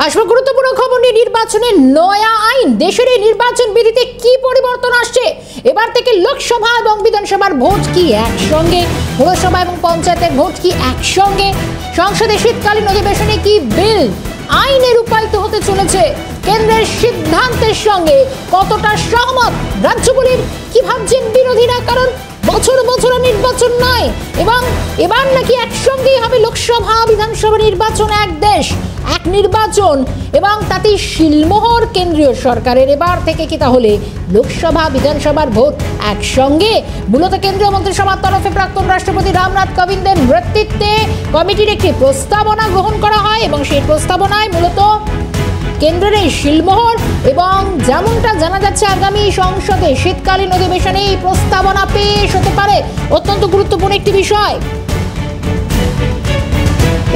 আসলে গুরুত্বপূর্ণ খবর নিয়ে নির্বাচনের নয়া আইন, দেশের এই নির্বাচন বিধিতে কি পরিবর্তন আসছে? এবার থেকে লোকসভা এবং বিধানসভার ভোট কি একসঙ্গে, পৌরসভা এবং পঞ্চায়েতের ভোট কি একসঙ্গে, সংসদে শীতকালীন অধিবেশনে কি বিল আইনে রূপায়িত হতে চলেছে, কেন্দ্রের সিদ্ধান্তের সঙ্গে কতটা সহমত রাজ্যগুলির, কি ভাবছেন বিরোধীরা? কারণ বছর বছর নির্বাচন নয় এবং এবার নাকি একসঙ্গেই হবে লোকসভা বিধানসভা নির্বাচন, এক দেশ এক নির্বাচন, এবং তাতে শিলমোহর কেন্দ্রীয় সরকারের। এবার থেকে কি তাহলে লোকসভা বিধানসভার ভোট একসঙ্গে? মূলত কেন্দ্রীয় মন্ত্রিসভার তরফে প্রাক্তন রাষ্ট্রপতি রামনাথ কোবিন্দের নেতৃত্বে কমিটির একটি প্রস্তাবনা গ্রহণ করা হয় এবং সেই প্রস্তাবনায় মূলত কেন্দ্রের এই শিলমোহর, এবং যেমনটা জানা যাচ্ছে আগামী সংসদে শীতকালীন অধিবেশনে এই প্রস্তাবনা পেশ হতে পারে। অত্যন্ত গুরুত্বপূর্ণ একটি বিষয়।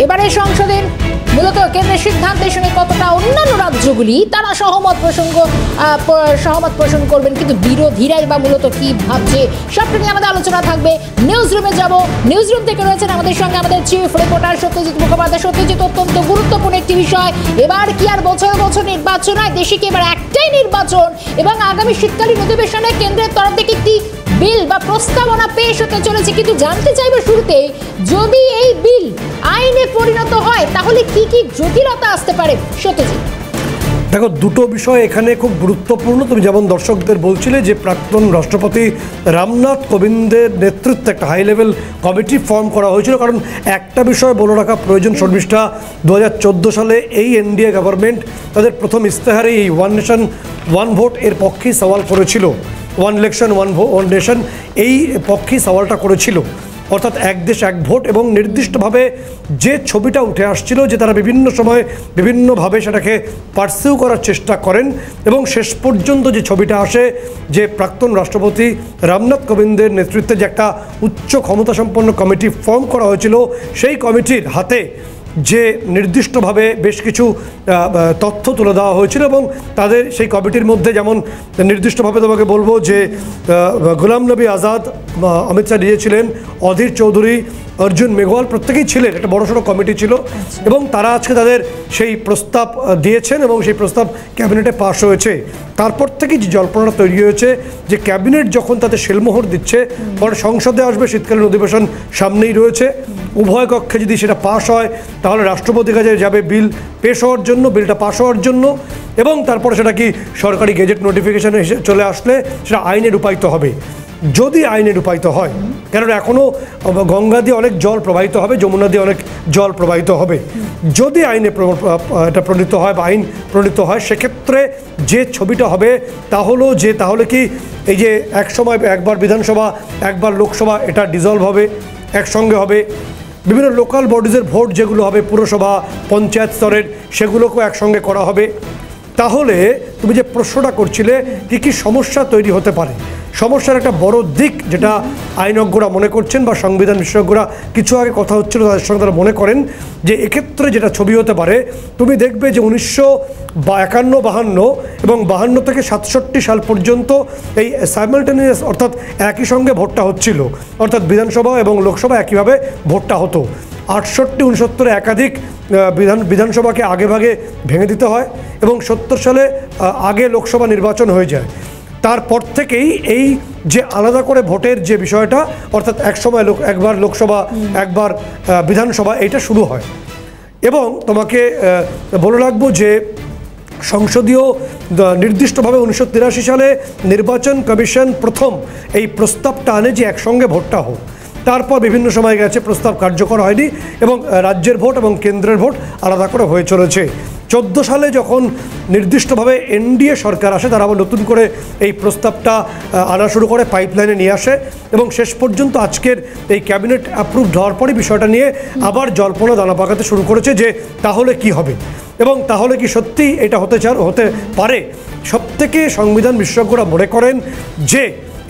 এবারে সংসদের মূলত কেন্দ্রের সিদ্ধান্তের সঙ্গে কতটা অন্যান্য রাজ্যগুলি তারা সহমত পোষণ করবেন, কিন্তু বিরোধীরাই বা মূলত কি ভাবছে, সবটা নিয়ে আমাদের আলোচনা থাকবে। নিউজ রুমে যাব। নিউজ রুম থেকে রয়েছেন আমাদের সঙ্গে আমাদের চিফ রিপোর্টার সত্যজিৎ মুখোপাধ্যায়। সত্যজিৎ, অত্যন্ত গুরুত্বপূর্ণ একটি বিষয়। এবার কি আর বছর বছর নির্বাচন হয়? দেশে কি এবার একটাই নির্বাচন? এবং আগামী শীতকালীন অধিবেশনে কেন্দ্রের তরফ থেকে একটি বিল বা প্রস্তাবনা পেশ হতে চলেছে, কিন্তু জানতে চাইবে শুরুতেই, যদি এই বিল আইনে পরিণত হয় তাহলে কি কি জটিলতা আসতে পারে? সত্যজিৎ, দেখো, দুটো বিষয় এখানে খুব গুরুত্বপূর্ণ। তুমি যেমন দর্শকদের বলছিলে যে প্রাক্তন রাষ্ট্রপতি রামনাথ কোবিন্দের নেতৃত্বে একটা হাই লেভেল কমিটি ফর্ম করা হয়েছিল, কারণ একটা বিষয় বলে রাখা প্রয়োজন শর্মিষ্ঠা, 2014 সালে এই এনডিএ গভর্নমেন্ট তাদের প্রথম ইস্তেহারে এই ওয়ান নেশন ওয়ান ভোট এর পক্ষেই সওয়াল করেছিল। ওয়ান ইলেকশন ওয়ান নেশন এই পক্ষেই সওয়ালটা করেছিল, অর্থাৎ এক দেশ এক ভোট, এবং নির্দিষ্টভাবে যে ছবিটা উঠে আসছিল যে তারা বিভিন্ন সময় বিভিন্নভাবে সেটাকে পার্সিউ করার চেষ্টা করেন, এবং শেষ পর্যন্ত যে ছবিটা আসে যে প্রাক্তন রাষ্ট্রপতি রামনাথ কোবিন্দের নেতৃত্বে যে একটা উচ্চ ক্ষমতাসম্পন্ন কমিটি ফর্ম করা হয়েছিল, সেই কমিটির হাতে যে নির্দিষ্টভাবে বেশ কিছু তথ্য তুলে দেওয়া হয়েছিল, এবং তাদের সেই কমিটির মধ্যে যেমন নির্দিষ্টভাবে তোমাকে বলবো যে গোলাম নবী আজাদ, অমিত শাহ নিজে ছিলেন, অধীর চৌধুরী, অর্জুন মেঘওয়াল প্রত্যেকেই ছিলেন। একটা বড়সড় কমিটি ছিল, এবং তারা আজকে তাদের সেই প্রস্তাব দিয়েছেন এবং সেই প্রস্তাব ক্যাবিনেটে পাশ হয়েছে। তারপর থেকেই যে জল্পনা তৈরি হয়েছে যে ক্যাবিনেট যখন তাতে শিলমোহর দিচ্ছে, পরে সংসদে আসবে, শীতকালীন অধিবেশন সামনেই রয়েছে, উভয় কক্ষে যদি সেটা পাশ হয় তাহলে রাষ্ট্রপতির কাছে যাবে বিল পেশ হওয়ার জন্য, বিলটা পাশ হওয়ার জন্য, এবং তারপরে সেটা কি সরকারি গেজেট নোটিফিকেশনে চলে আসলে সেটা আইনে রূপায়িত হবে। যদি আইনে রূপায়িত হয়, কারণ এখনও গঙ্গা দিয়ে অনেক জল প্রবাহিত হবে, যমুনা দিয়ে অনেক জল প্রবাহিত হবে, যদি আইনে এটা প্রণীত হয় বা আইন প্রণীত হয়, সেক্ষেত্রে যে ছবিটা হবে তাহলে কি এই যে একসময় একবার বিধানসভা একবার লোকসভা এটা ডিজলভ হবে, একসঙ্গে হবে, বিভিন্ন লোকাল বডিজের ভোট যেগুলো হবে পুরসভা পঞ্চায়েত স্তরের সেগুলোকেও একসঙ্গে করা হবে। তাহলে তুমি যে প্রশ্নটা করছিলে কী কী সমস্যা তৈরি হতে পারে, সমস্যার একটা বড় দিক যেটা আইনজ্ঞরা মনে করছেন বা সংবিধান বিশেষজ্ঞরা কিছু আগে কথা হচ্ছিল তাদের সঙ্গে তারা মনে করেন যে এক্ষেত্রে যেটা ছবি হতে পারে, তুমি দেখবে যে 1951-52 এবং 52 থেকে 67 সাল পর্যন্ত এই সাইমালটেনিয়াস অর্থাৎ একই সঙ্গে ভোটটা হচ্ছিল, অর্থাৎ বিধানসভা এবং লোকসভা একইভাবে ভোটটা হতো। 68-69 একাধিক বিধানসভাকে আগে ভাগে ভেঙে দিতে হয় এবং 70 সালে আগে লোকসভা নির্বাচন হয়ে যায়। তারপর থেকেই এই যে আলাদা করে ভোটের যে বিষয়টা, অর্থাৎ একসময় একবার লোকসভা একবার বিধানসভা, এটা শুরু হয়। এবং তোমাকে বলে রাখবো যে সংসদীয় নির্দিষ্টভাবে 1983 সালে নির্বাচন কমিশন প্রথম এই প্রস্তাবটা আনে যে একসঙ্গে ভোটটা হোক। তারপর বিভিন্ন সময় গেছে, প্রস্তাব কার্যকর হয়নি এবং রাজ্যের ভোট এবং কেন্দ্রের ভোট আলাদা করে হয়ে চলেছে। 14 সালে যখন নির্দিষ্টভাবে এনডিএ সরকার আসে, তারা আবার নতুন করে এই প্রস্তাবটা আনা শুরু করে, পাইপলাইনে নিয়ে আসে, এবং শেষ পর্যন্ত আজকের এই ক্যাবিনেট অ্যাপ্রুভড হওয়ার পরই বিষয়টা নিয়ে আবার জল্পনা দানা পাকাতে শুরু করেছে যে তাহলে কি হবে এবং তাহলে কি সত্যি এটা হতে পারে। সবথেকে সংবিধান বিশেষজ্ঞরা মনে করেন যে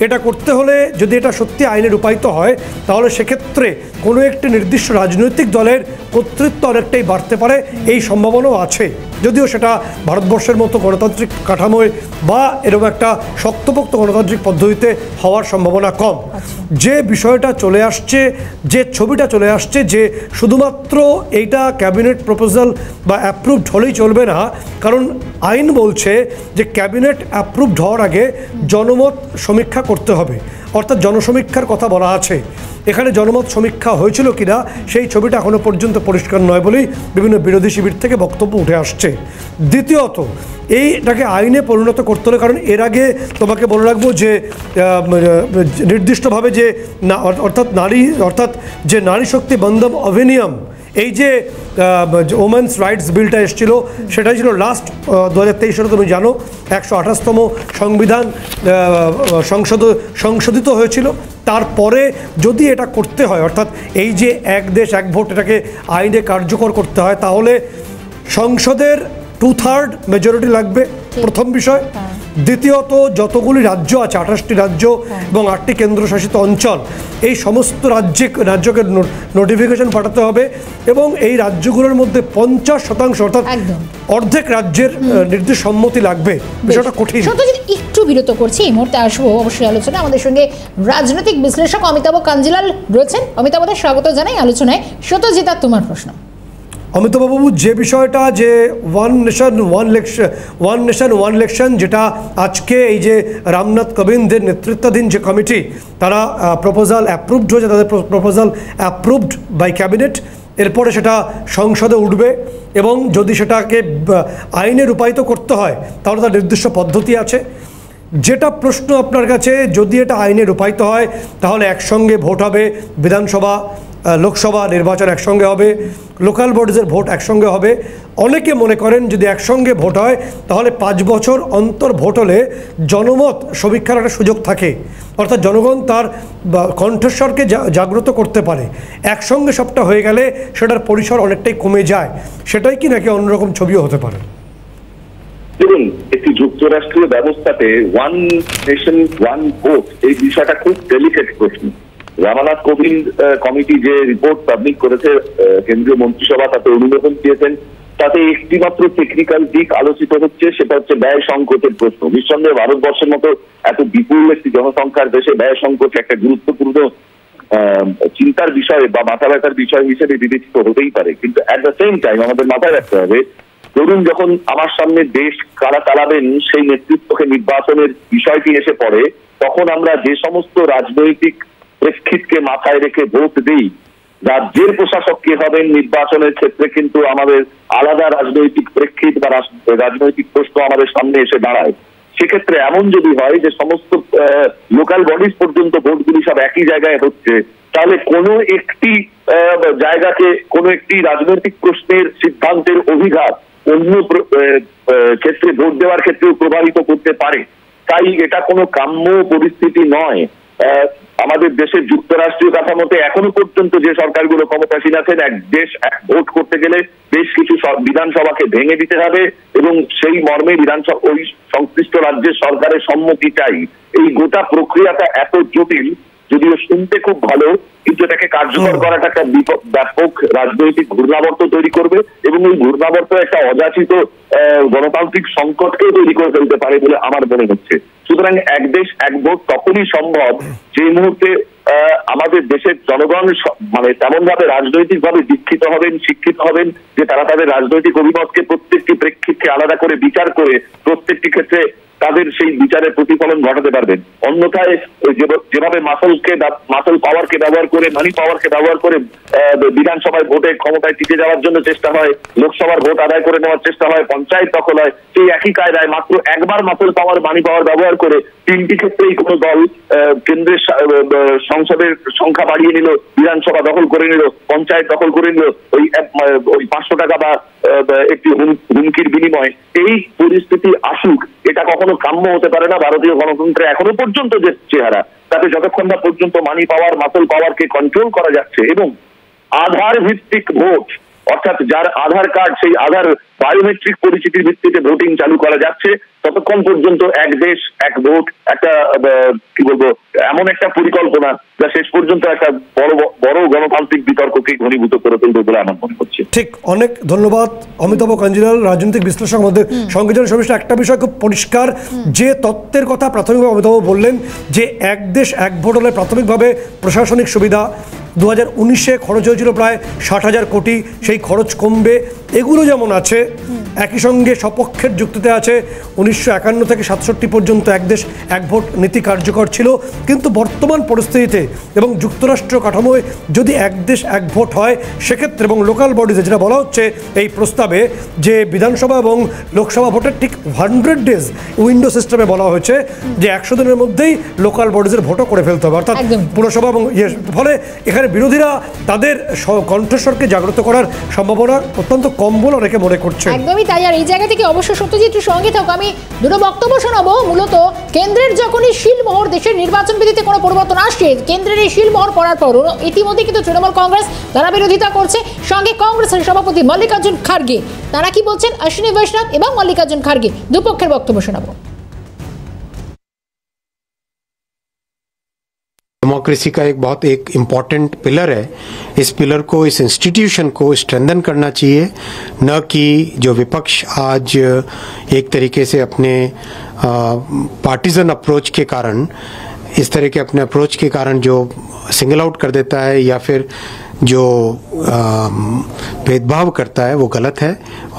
এটা করতে হলে যদি এটা সত্যি আইনে রূপায়িত হয় তাহলে সেক্ষেত্রে কোনো একটি নির্দিষ্ট রাজনৈতিক দলের কর্তৃত্ব অনেকটাই বাড়তে পারে, এই সম্ভাবনাও আছে। যদিও সেটা ভারতবর্ষের মতো গণতান্ত্রিক কাঠামোয় বা এরকম একটা শক্ত শক্তপোক্ত গণতান্ত্রিক পদ্ধতিতে হওয়ার সম্ভাবনা কম। যে বিষয়টা চলে আসছে, যে ছবিটা চলে আসছে যে শুধুমাত্র এইটা ক্যাবিনেট প্রপোজাল বা অ্যাপ্রুভড হলেই চলবে না, কারণ আইন বলছে যে ক্যাবিনেট অ্যাপ্রুভড হওয়ার আগে জনমত সমীক্ষা করতে হবে, অর্থাৎ জনসমীক্ষার কথা বলা আছে। এখানে জনমত সমীক্ষা হয়েছিল কিনা সেই ছবিটা এখনো পর্যন্ত পরিষ্কার নয় বলেই বিভিন্ন বিরোধী শিবির থেকে বক্তব্য উঠে আসছে। দ্বিতীয়ত, এইটাকে আইনে পরিণত করতে হলে, কারণ এর আগে তোমাকে বলে রাখবো যে নির্দিষ্টভাবে যে অর্থাৎ যে নারী শক্তি বন্ধন অভিনিয়ম, এই যে ওমেন্স রাইটস বিলটা এসেছিল সেটাই ছিল লাস্ট 2023 সালে, তুমি জানো 128তম সংবিধান সংশোধিত হয়েছিল। তারপরে যদি এটা করতে হয়, অর্থাৎ এই যে এক দেশ এক ভোট, এটাকে আইনে কার্যকর করতে হয়, তাহলে সংসদের 2/3 মেজরিটি লাগবে, প্রথম বিষয়। দ্বিতীয়ত, যতগুলি রাজ্য আছে, 28টি রাজ্য এবং 8টি কেন্দ্রশাসিত অঞ্চল, এই সমস্ত রাজ্যকে নোটিফিকেশন পাঠাতে হবে এবং এই রাজ্যগুলোর মধ্যে 50% অর্থাৎ অর্ধেক রাজ্যের নির্দিষ্ট সম্মতি লাগবে। বিষয়টা কঠিন। সত্যজিৎ, একটু বিরত করছি, এই মুহূর্তে আসবো অবশ্যই আলোচনা। আমাদের সঙ্গে রাজনৈতিক বিশ্লেষক অমিতাভ কাঞ্জিলাল রয়েছেন। অমিতাভদের স্বাগত জানাই আলোচনায়। সত্যজিৎ, তোমার প্রশ্ন। অমিতাভবাবু, যে বিষয়টা যে ওয়ান নেশন ওয়ান ইলেকশন, যেটা আজকে এই যে রামনাথ কোবিন্দের নেতৃত্বাধীন যে কমিটি, তারা প্রপোজাল অ্যাপ্রুভড হয়েছে, তাদের প্রপোজাল অ্যাপ্রুভড বাই ক্যাবিনেট, এরপরে সেটা সংসদে উঠবে এবং যদি সেটাকে আইনে রূপায়িত করতে হয় তাহলে তার নির্দিষ্ট পদ্ধতি আছে। যেটা প্রশ্ন আপনার কাছে, যদি এটা আইনে রূপায়িত হয় তাহলে একসঙ্গে ভোট হবে, বিধানসভা লোকসভা নির্বাচন একসঙ্গে হবে, লোকাল বডিজের ভোট একসঙ্গে হবে। অনেকে মনে করেন যদি একসঙ্গে ভোট হয় তাহলে 5 বছর অন্তর ভোট হলে জনমত সমীক্ষার একটা সুযোগ থাকে, অর্থাৎ জনগণ তার কণ্ঠস্বরকে জাগ্রত করতে পারে। একসঙ্গে সবটা হয়ে গেলে সেটার পরিসর অনেকটাই কমে যায়। সেটাই কি নাকি অন্যরকম ছবিও হতে পারে? দেখুন, একটি যুক্তরাষ্ট্রীয় ব্যবস্থাতে ওয়ান নেশন ওয়ান ভোট, এই বিষয়টা খুব ডেলিকেট প্রশ্ন। রামনাথ কোবিন্দ কমিটি যে রিপোর্ট পাবলিক করেছে কেন্দ্রীয় মন্ত্রিসভা, তাতে অনুমোদন দিয়েছেন, তাতে একটি মাত্র টেকনিক্যাল দিক আলোচিত হচ্ছে, সেটা হচ্ছে ব্যয় সংকটের প্রশ্ন। নিঃসন্দেহে ভারতবর্ষের মতো এত বিপুল একটি জনসংখ্যার দেশে ব্যয় সংকট একটা গুরুত্বপূর্ণ চিন্তার বিষয় বা মাথা ব্যথার বিষয় হিসেবে বিবেচিত হতেই পারে। কিন্তু অ্যাট দ্য সেম টাইম আমাদের মাথায় রাখতে হবে, ধরুন যখন আমার সামনে দেশ কারা চালাবেন সেই নেতৃত্বকে নির্বাচনের বিষয়টি এসে পড়ে, তখন আমরা যে সমস্ত রাজনৈতিক প্রেক্ষিতকে মাথায় রেখে ভোট দিই, রাজ্যের প্রশাসক কে হবেন নির্বাচনের ক্ষেত্রে কিন্তু আমাদের আলাদা রাজনৈতিক প্রেক্ষিত বা রাজনৈতিক প্রশ্ন আমাদের সামনে এসে দাঁড়ায়। সেক্ষেত্রে এমন যদি হয় যে সমস্ত লোকাল বডিজ পর্যন্ত ভোটগুলি সব একই জায়গায় হচ্ছে, তাহলে কোনো একটি জায়গাকে কোনো একটি রাজনৈতিক প্রশ্নের সিদ্ধান্তের অভিঘাত অন্য ক্ষেত্রে ভোট দেওয়ার ক্ষেত্রেও প্রভাবিত করতে পারে। তাই এটা কোনো কাম্য পরিস্থিতি নয়। আমাদের দেশের যুক্তরাষ্ট্রীয় কাঠামোতে এখনো পর্যন্ত যে সরকারগুলো ক্ষমতাসীন আছেন, এক দেশ এক ভোট করতে গেলে বেশ কিছু বিধানসভাকে ভেঙে দিতে হবে এবং সেই মর্মে বিধানসভা ওই সংশ্লিষ্ট রাজ্যের সরকারের সম্মতি চাই। এই গোটা প্রক্রিয়াটা এত জটিল, যদিও শুনতে খুব ভালো, কিন্তু এটাকে কার্যকর করাটা একটা ব্যাপক রাজনৈতিক ঘূর্ণাবর্ত তৈরি করবে এবং এই ঘূর্ণাবর্ত একটা অযাচিত গণতান্ত্রিক সংকটকেও তৈরি করে ফেলতে পারে বলে আমার মনে হচ্ছে। সুতরাং এক দেশ এক ভোট তখনই সম্ভব যে মুহূর্তে আমাদের দেশের জনগণ মানে তেমন ভাবে রাজনৈতিক ভাবে দীক্ষিত হবেন, শিক্ষিত হবেন যে তারা তাদের রাজনৈতিক অভিমতকে প্রত্যেকটি প্রেক্ষিতকে আলাদা করে বিচার করে প্রত্যেকটি ক্ষেত্রে তাদের সেই বিচারের প্রতিফলন ঘটাতে পারবেন। অন্যথায় যেভাবে মাসল পাওয়ারকে ব্যবহার করে, মানি পাওয়ারকে ব্যবহার করে বিধানসভায় ভোটে ক্ষমতায় টিকে যাওয়ার জন্য চেষ্টা হয়, লোকসভার ভোট আদায় করে নেওয়ার চেষ্টা হয়, পঞ্চায়েত দখল হয়, সেই একই কায়দায় মাত্র একবার মাসল পাওয়ার, মানি পাওয়ার ব্যবহার করে 3টি ক্ষেত্রেই কোনো দল কেন্দ্রের সংসদের সংখ্যা বাড়িয়ে নিল, বিধানসভা দখল করে নিল, পঞ্চায়েত দখল করে নিল ওই 500 টাকা বা একটি হুমকির বিনিময়ে। এই পরিস্থিতি আসুক, এটা কখনো কাম্য হতে পারে না ভারতীয় গণতন্ত্রে এখনো পর্যন্ত যে চেহারা, তাতে যতক্ষণ না পর্যন্ত মানি পাওয়ার, মাসল পাওয়ারকে কন্ট্রোল করা যাচ্ছে এবং আধার ভিত্তিক ভোট, অর্থাৎ যার আধার কার্ড, সেই আধার বায়োমেট্রিক পরিচিতির ভিত্তিতে ভোটিং চালু করা যাচ্ছে, ততক্ষণ পর্যন্ত এক দেশ এক ভোট একটা কি বলবো এমন একটা পরিকল্পনা যা শেষ পর্যন্ত একটা বড় গণতান্ত্রিক বিতর্ককে ঘনীভূত করে তুলবে বলে আমার মনে হচ্ছে। ঠিক, অনেক ধন্যবাদ অমিতাভ কাঞ্জিলাল, রাজনৈতিক বিশ্লেষক আমাদের সঙ্গে জন সমিষ্টি। একটা বিষয় খুব পরিষ্কার, যে তত্ত্বের কথা প্রাথমিকভাবে অমিতাভ বললেন যে এক দেশ এক ভোট হলে প্রাথমিকভাবে প্রশাসনিক সুবিধা 2019-এ খরচ হয়েছিল প্রায় 60,000 কোটি, সেই খরচ কমবে, এগুলো যেমন আছে, একই সঙ্গে সপক্ষের যুক্তিতে আছে 1951 থেকে 67 পর্যন্ত এক দেশ এক ভোট নীতি কার্যকর ছিল, কিন্তু বর্তমান পরিস্থিতিতে এবং যুক্তরাষ্ট্র কাঠামোয় যদি এক দেশ এক ভোট হয় সেক্ষেত্রে, এবং লোকাল বডিজে যেটা বলা হচ্ছে এই প্রস্তাবে, যে বিধানসভা এবং লোকসভা ভোটের ঠিক 100 ডেজ উইন্ডো সিস্টেমে বলা হয়েছে যে 100 দিনের মধ্যেই লোকাল বডিজের ভোটও করে ফেলতে হবে, অর্থাৎ পুরসভা এবং ফলে এখানে বিরোধীরা তাদের কণ্ঠস্বরকে জাগ্রত করার সম্ভাবনা অত্যন্ত কম বলে অনেকে মনে করছে। একদমই তাই। আর এই জায়গা থেকে অবশ্য সত্যজিৎ একটু সঙ্গে থাকো, আমি দুটো বক্তব্য শোনাবো। মূলত কেন্দ্রের যখনই শিলমোহর, দেশের নির্বাচন বিধিতে কোনো পরিবর্তন আসছে, কেন্দ্রের এই শিলমোহর পড়ার পর ইতিমধ্যে কিন্তু তৃণমূল কংগ্রেস তারা বিরোধিতা করছে, সঙ্গে কংগ্রেসের সভাপতি মল্লিকার্জুন খার্গে তারা কি বলছেন, অশ্বিনী বৈষ্ণব এবং মল্লিকার্জুন খার্গে দুপক্ষের বক্তব্য শোনাবো। डेमोक्रेसी का एक इम्पॉर्टेंट पिलर है। इस पिलर को, इस इंस्टीट्यूशन को स्ट्रेंथन करना चाहिए, न कि जो विपक्ष आज एक तरीके से अपने पार्टीजन अप्रोच के कारण, इस तरह के अपने अप्रोच के कारण जो सिंगल आउट कर देता है या फिर जो भेदभाव करता है वो गलत है।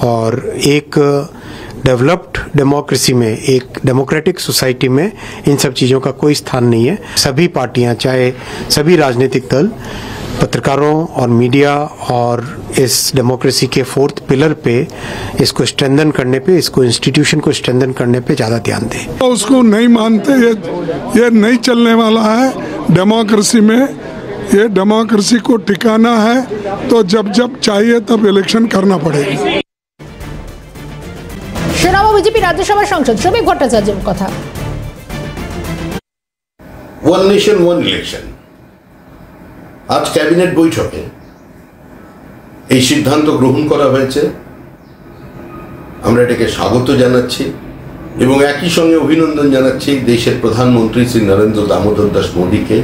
और एक डेवलप्ड डेमोक्रेसी में, एक डेमोक्रेटिक सोसाइटी में इन सब चीज़ों का कोई स्थान नहीं है। सभी पार्टियां, चाहे सभी राजनीतिक दल, पत्रकारों और मीडिया और इस डेमोक्रेसी के 4th पिलर पे, इसको स्ट्रेंथन करने पे, इसको इंस्टीट्यूशन को स्ट्रेंथन करने पे ज़्यादा ध्यान दें। तो उसको नहीं मानते, ये नहीं चलने वाला है डेमोक्रेसी में। ये डेमोक्रेसी को टिकाना है तो जब जब चाहिए तब इलेक्शन करना पड़ेगा। শোনাবো বিজেপি রাজ্যসভার সাংসদ শ্রমিক ভট্টাচার্যের কথা। ওয়ান নেশন ওয়ান ইলেকশন, আজ ক্যাবিনেট বৈঠকে এই সিদ্ধান্ত গ্রহণ করা হয়েছে। আমরা এটাকে স্বাগত জানাচ্ছি এবং একই সঙ্গে অভিনন্দন জানাচ্ছি দেশের প্রধানমন্ত্রী শ্রী নরেন্দ্র দামোদর দাস মোদীকে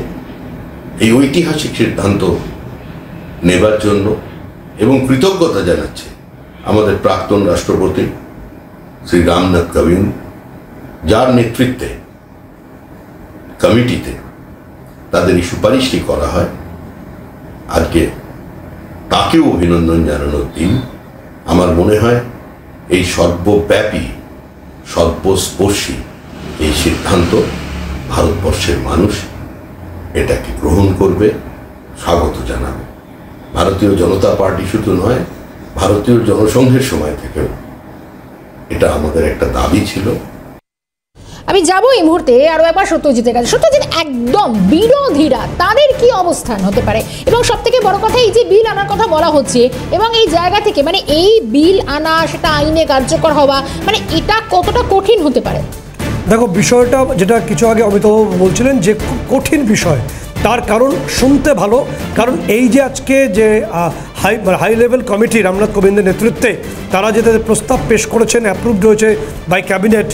এই ঐতিহাসিক সিদ্ধান্ত নেবার জন্য, এবং কৃতজ্ঞতা জানাচ্ছি আমাদের প্রাক্তন রাষ্ট্রপতি শ্রী রামনাথ কোবিন্দ, যার নেতৃত্বে কমিটিতে তাদের এই সুপারিশটি করা হয়। আজকে তাকেও অভিনন্দন জানানোর দিন। আমার মনে হয় এই সর্বব্যাপী, সর্বস্পর্শী এই সিদ্ধান্ত ভারতবর্ষের মানুষ এটাকে গ্রহণ করবে, স্বাগত জানাবে। ভারতীয় জনতা পার্টি শুধু নয়, ভারতীয় জনসংঘের সময় থেকেও এটা আমাদের একটা দাবি ছিল। আমি যাবো এই মুহূর্তে আরো একবার সত্যজিতের কাছে। সত্যজিৎ, একদম বিরোধীরা তাদের কি অবস্থান হতে পারে, এবং সব থেকে বড় কথা এই যে বিল আনার কথা বলা হচ্ছে, এবং এই জায়গা থেকে মানে এই বিল আনা, সেটা আইনে কার্যকর হওয়া, মানে এটা কতটা কঠিন হতে পারে? দেখো, বিষয়টা যেটা কিছু আগে অমিতাভ বলছিলেন যে খুব কঠিন বিষয়, তার কারণ শুনতে ভালো, কারণ এই যে আজকে যে হাই লেভেল কমিটি রামনাথ কোবিন্দের নেতৃত্বে তারা যে তাদের প্রস্তাব পেশ করেছেন, অ্যাপ্রুভড হয়েছে বাই ক্যাবিনেট,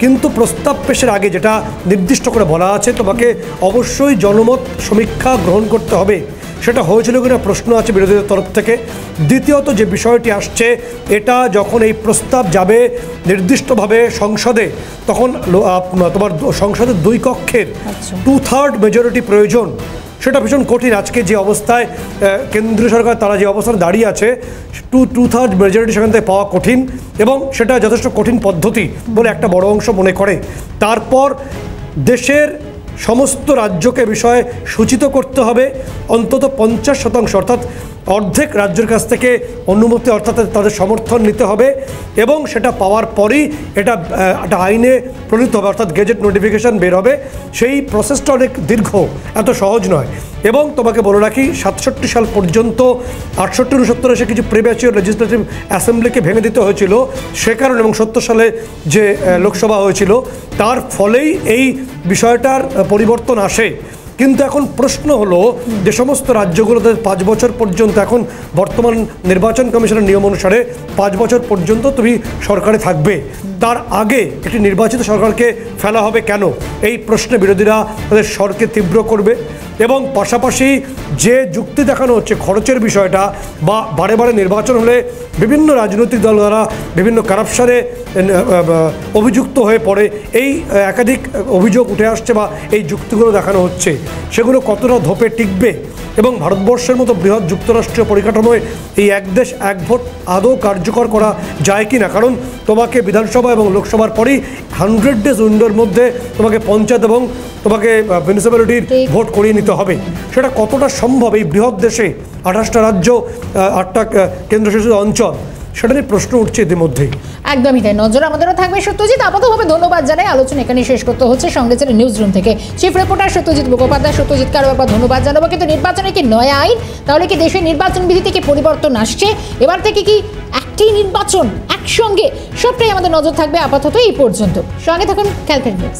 কিন্তু প্রস্তাব পেশের আগে যেটা নির্দিষ্ট করে বলা আছে, তোমাকে অবশ্যই জনমত সমীক্ষা গ্রহণ করতে হবে, সেটা হয়েছিল কিনা প্রশ্ন আছে বিরোধীদের তরফ থেকে। দ্বিতীয়ত যে বিষয়টি আসছে, এটা যখন এই প্রস্তাব যাবে নির্দিষ্টভাবে সংসদে, তখন তোমার সংসদের 2 কক্ষের 2/3 মেজরিটি প্রয়োজন। সেটা ভীষণ কঠিন। আজকে যে অবস্থায় কেন্দ্রীয় সরকার তারা যে অবস্থানে দাঁড়িয়ে আছে, 2/3 মেজরিটি সেখান থেকে পাওয়া কঠিন, এবং সেটা যথেষ্ট কঠিন পদ্ধতি বলে একটা বড় অংশ মনে করে। তারপর দেশের সমস্ত রাজ্যকে বিষয়ে সূচিত করতে হবে, অন্তত 50% অর্থাৎ অর্ধেক রাজ্যের কাছ থেকে অনুমতি অর্থাৎ তাদের সমর্থন নিতে হবে, এবং সেটা পাওয়ার পরই এটা একটা আইনে প্রণীত হবে, অর্থাৎ গেজেট নোটিফিকেশান বের হবে। সেই প্রসেসটা অনেক দীর্ঘ, এত সহজ নয়। এবং তোমাকে বলে রাখি, 67 সাল পর্যন্ত 68-69 এসে কিছু প্রিম্যাচিওর লেজিসলেটিভ অ্যাসেম্বলিকে ভেঙে দিতে হয়েছিল সে কারণে, এবং 70 সালে যে লোকসভা হয়েছিল তার ফলেই এই বিষয়টার পরিবর্তন আসে। কিন্তু এখন প্রশ্ন হলো যে সমস্ত রাজ্যগুলোতে 5 বছর পর্যন্ত, এখন বর্তমান নির্বাচন কমিশনের নিয়ম অনুসারে 5 বছর পর্যন্ত তুমি সরকারে থাকবে, তার আগে একটি নির্বাচিত সরকারকে ফেলা হবে কেন? এই প্রশ্নে বিরোধীরা তাদের স্বরকে তীব্র করবে। এবং পাশাপাশি যে যুক্তি দেখানো হচ্ছে খরচের বিষয়টা, বা বারে বারে নির্বাচন হলে বিভিন্ন রাজনৈতিক দল দ্বারা বিভিন্ন কারাপশনে অভিযুক্ত হয়ে পড়ে, এই একাধিক অভিযোগ উঠে আসছে বা এই যুক্তিগুলো দেখানো হচ্ছে, সেগুলো কতটা ধোপে টিকবে এবং ভারতবর্ষের মতো বৃহৎ যুক্তরাষ্ট্রীয় পরিকাঠামোয় এই এক দেশ এক ভোট আদৌ কার্যকর করা যায় কি না? কারণ তোমাকে বিধানসভা এবং লোকসভার পরেই 100 ডেজ উইন্ডোর মধ্যে তোমাকে পঞ্চায়েত এবং তোমাকে মিউনিসিপ্যালিটির ভোট করিয়ে নিতে হবে। সেটা কতটা সম্ভব এই বৃহৎ দেশে, 28টা রাজ্য, 8টা কেন্দ্রশাসিত অঞ্চল, সেটা নিয়ে প্রশ্ন উঠছে ইতিমধ্যেই। একদমই তাই, নজর আমাদেরও থাকবে। সত্যজিৎ, আপাততভাবে ধন্যবাদ জানাই, আলোচনা এখানে শেষ করতে হচ্ছে। সঙ্গে ছিল নিউজ রুম থেকে চিফ রিপোর্টার সত্যজিৎ মুখোপাধ্যায়। সত্যজিৎকে আরও একবার ধন্যবাদ জানাবো। কিন্তু নির্বাচনে কি নয়া আইন, তাহলে কি দেশের নির্বাচন বিধিতে কি পরিবর্তন আসছে? এবার থেকে কি একটি নির্বাচন একসঙ্গে? সবটাই আমাদের নজর থাকবে। আপাতত এই পর্যন্ত। সঙ্গে থাকুন ক্যালকাটা নিউজ।